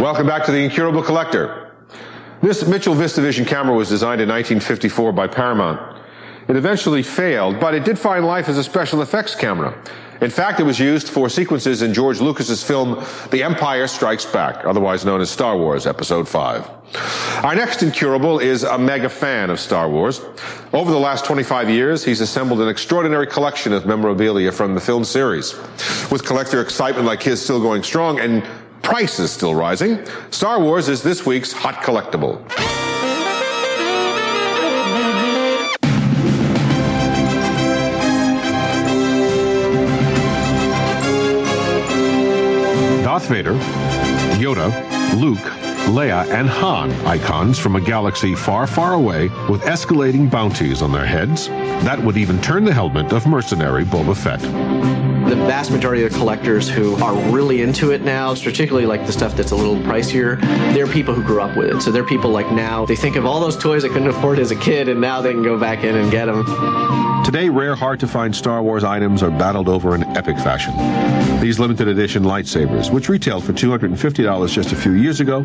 Welcome back to the Incurable Collector. This Mitchell VistaVision camera was designed in 1954 by Paramount. It eventually failed, but it did find life as a special effects camera. In fact, it was used for sequences in George Lucas's film The Empire Strikes Back, otherwise known as Star Wars Episode 5. Our next Incurable is a mega fan of Star Wars. Over the last 25 years, he's assembled an extraordinary collection of memorabilia from the film series. With collector excitement like his still going strong and prices still rising, Star Wars is this week's hot collectible. Darth Vader, Yoda, Luke, Leia, and Han icons from a galaxy far, far away with escalating bounties on their heads. That would even turn the helmet of mercenary Boba Fett. The vast majority of the collectors who are really into it now, particularly like the stuff that's a little pricier, they're people who grew up with it. So they're people like now, they think of all those toys they couldn't afford as a kid, and now they can go back in and get them. Today, rare, hard-to-find Star Wars items are battled over in epic fashion. These limited edition lightsabers, which retailed for $250 just a few years ago,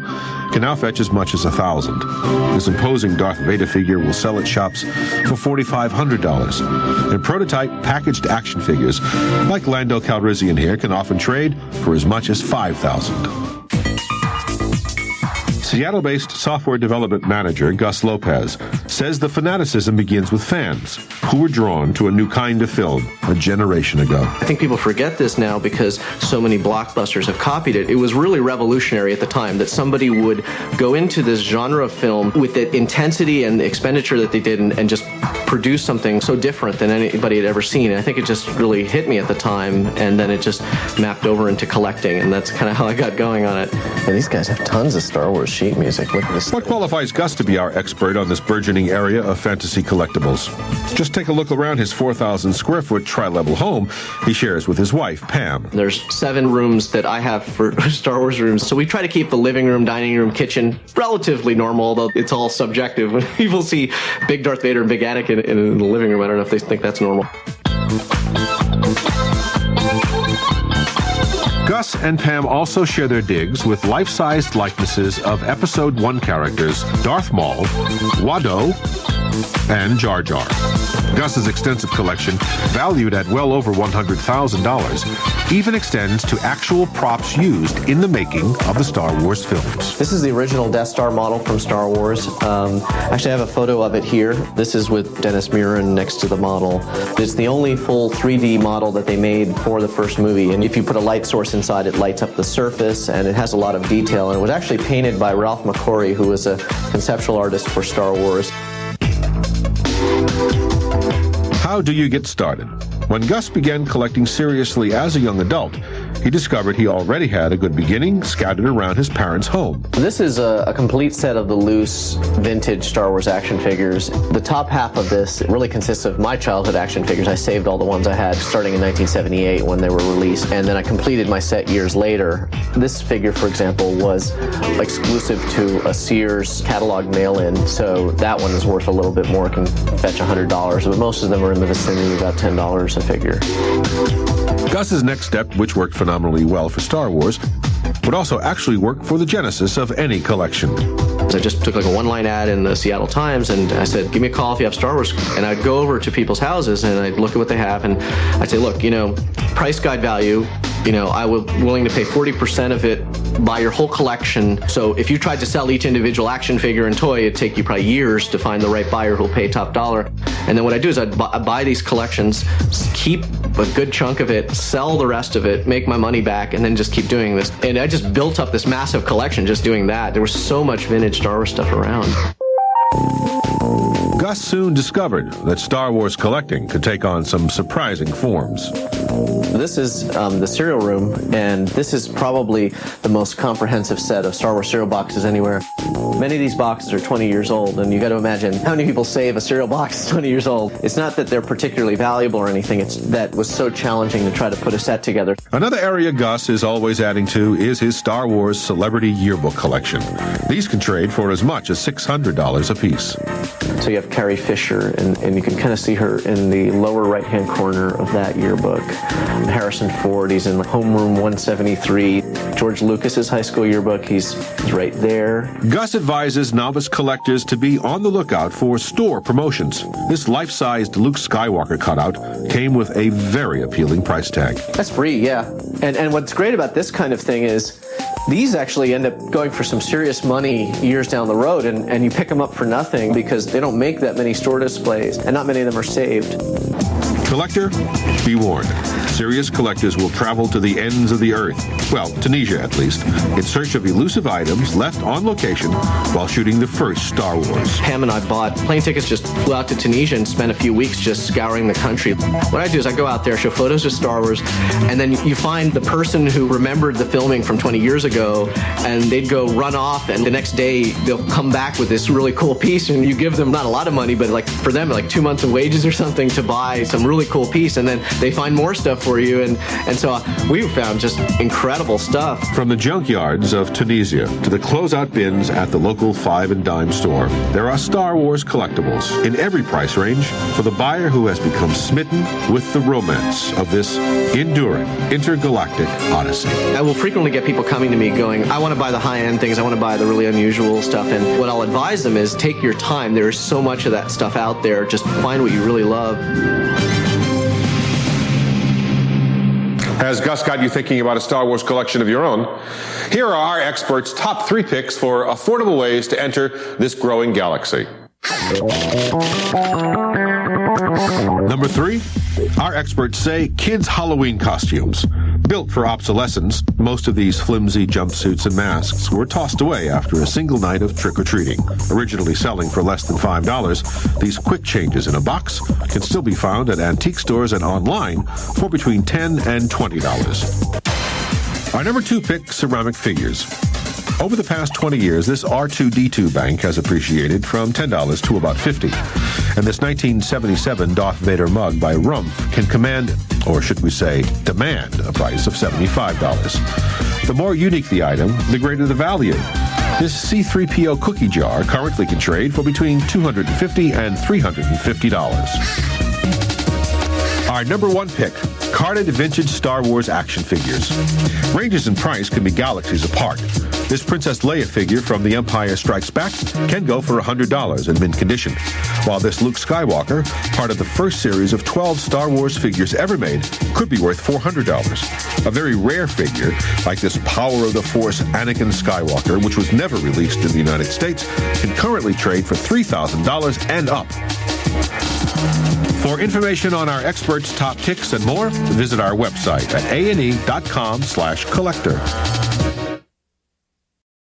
can now fetch as much as $1,000. This imposing Darth Vader figure will sell at shops for $4,500. And prototype packaged action figures, like Lando Calrissian here, can often trade for as much as $5,000. Seattle-based software development manager Gus Lopez says the fanaticism begins with fans who were drawn to a new kind of film a generation ago. I think people forget this now because so many blockbusters have copied it. It was really revolutionary at the time that somebody would go into this genre of film with the intensity and the expenditure that they did and just produce something so different than anybody had ever seen. And I think it just really hit me at the time, and then it just mapped over into collecting, and that's kind of how I got going on it. And these guys have tons of Star Wars sheet music. Look at this. What qualifies Gus to be our expert on this burgeoning area of fantasy collectibles? Just take a look around his 4,000 square foot tri-level home he shares with his wife, Pam. There's 7 rooms that I have for Star Wars rooms, so we try to keep the living room, dining room, kitchen relatively normal, although it's all subjective. When people see big Darth Vader and big Anakin in the living room, I don't know if they think that's normal. Gus and Pam also share their digs with life-sized likenesses of Episode 1 characters Darth Maul, Watto, and Jar Jar. Gus's extensive collection, valued at well over $100,000, even extends to actual props used in the making of the Star Wars films. This is the original Death Star model from Star Wars. Actually, I have a photo of it here. This is with Dennis Muren next to the model. It's the only full 3D model that they made for the first movie, and if you put a light source inside, it lights up the surface, and it has a lot of detail, and it was actually painted by Ralph McQuarrie, who was a conceptual artist for Star Wars. How do you get started? When Gus began collecting seriously as a young adult, he discovered he already had a good beginning scattered around his parents' home. This is a complete set of the loose vintage Star Wars action figures. The top half of this really consists of my childhood action figures. I saved all the ones I had starting in 1978 when they were released, and then I completed my set years later. This figure, for example, was exclusive to a Sears catalog mail-in, so that one is worth a little bit more, can fetch $100, but most of them are in the vicinity of about $10 a figure. Gus's next step, which worked phenomenally well for Star Wars, would also actually work for the genesis of any collection. I just took like a one-line ad in the Seattle Times, and I said, give me a call if you have Star Wars. And I'd go over to people's houses, and I'd look at what they have, and I'd say, look, price guide value, I was willing to pay 40% of it, buy your whole collection. So if you tried to sell each individual action figure and toy, it'd take you probably years to find the right buyer who'll pay top dollar. And then what I do is I'd buy these collections, keep a good chunk of it, sell the rest of it, make my money back, and then just keep doing this. And I just built up this massive collection just doing that. There was so much vintage Star Wars stuff around. Gus soon discovered that Star Wars collecting could take on some surprising forms. This is the cereal room, and this is probably the most comprehensive set of Star Wars cereal boxes anywhere. Many of these boxes are 20 years old, and you got to imagine how many people save a cereal box 20 years old. It's not that they're particularly valuable or anything, it's that was so challenging to try to put a set together. Another area Gus is always adding to is his Star Wars Celebrity Yearbook collection. These can trade for as much as $600 apiece. So you have Carrie Fisher, and you can kind of see her in the lower right-hand corner of that yearbook. Harrison Ford, he's in Homeroom 173. George Lucas's high school yearbook, he's right there. Gus advises novice collectors to be on the lookout for store promotions. This life-sized Luke Skywalker cutout came with a very appealing price tag. That's free, yeah. And what's great about this kind of thing is these actually end up going for some serious money years down the road, and you pick them up for nothing because they don't make that many store displays, and not many of them are saved. Collector, be warned. Serious collectors will travel to the ends of the earth, well, Tunisia at least, in search of elusive items left on location while shooting the first Star Wars. Pam and I bought plane tickets, just flew out to Tunisia and spent a few weeks just scouring the country. What I do is I go out there, show photos of Star Wars, and then you find the person who remembered the filming from 20 years ago, and they'd go run off, and the next day they'll come back with this really cool piece, and you give them not a lot of money, but like for them, like 2 months of wages or something to buy some really cool piece, and then they find more stuff for you, and so we found just incredible stuff. From the junkyards of Tunisia to the closeout bins at the local 5 and dime store, there are Star Wars collectibles in every price range for the buyer who has become smitten with the romance of this enduring intergalactic odyssey. I will frequently get people coming to me going, I want to buy the high-end things, I want to buy the really unusual stuff, and what I'll advise them is take your time. There is so much of that stuff out there. Just find what you really love. Has Gus got you thinking about a Star Wars collection of your own? Here are our experts' top 3 picks for affordable ways to enter this growing galaxy. Number 3, our experts say kids' Halloween costumes. Built for obsolescence, most of these flimsy jumpsuits and masks were tossed away after a single night of trick-or-treating. Originally selling for less than $5, these quick changes in a box can still be found at antique stores and online for between $10 and $20. Our number 2 pick, ceramic figures. Over the past 20 years, this R2-D2 bank has appreciated from $10 to about $50. And this 1977 Darth Vader mug by Rumpf can command, or should we say, demand, a price of $75. The more unique the item, the greater the value. This C-3PO cookie jar currently can trade for between $250 and $350. Our number 1 pick, carded vintage Star Wars action figures. Ranges in price can be galaxies apart. This Princess Leia figure from The Empire Strikes Back can go for $100 in mint condition, while this Luke Skywalker, part of the first series of 12 Star Wars figures ever made, could be worth $400. A very rare figure, like this Power of the Force Anakin Skywalker, which was never released in the United States, can currently trade for $3,000 and up. For information on our experts' top picks and more, visit our website at ane.com/collector.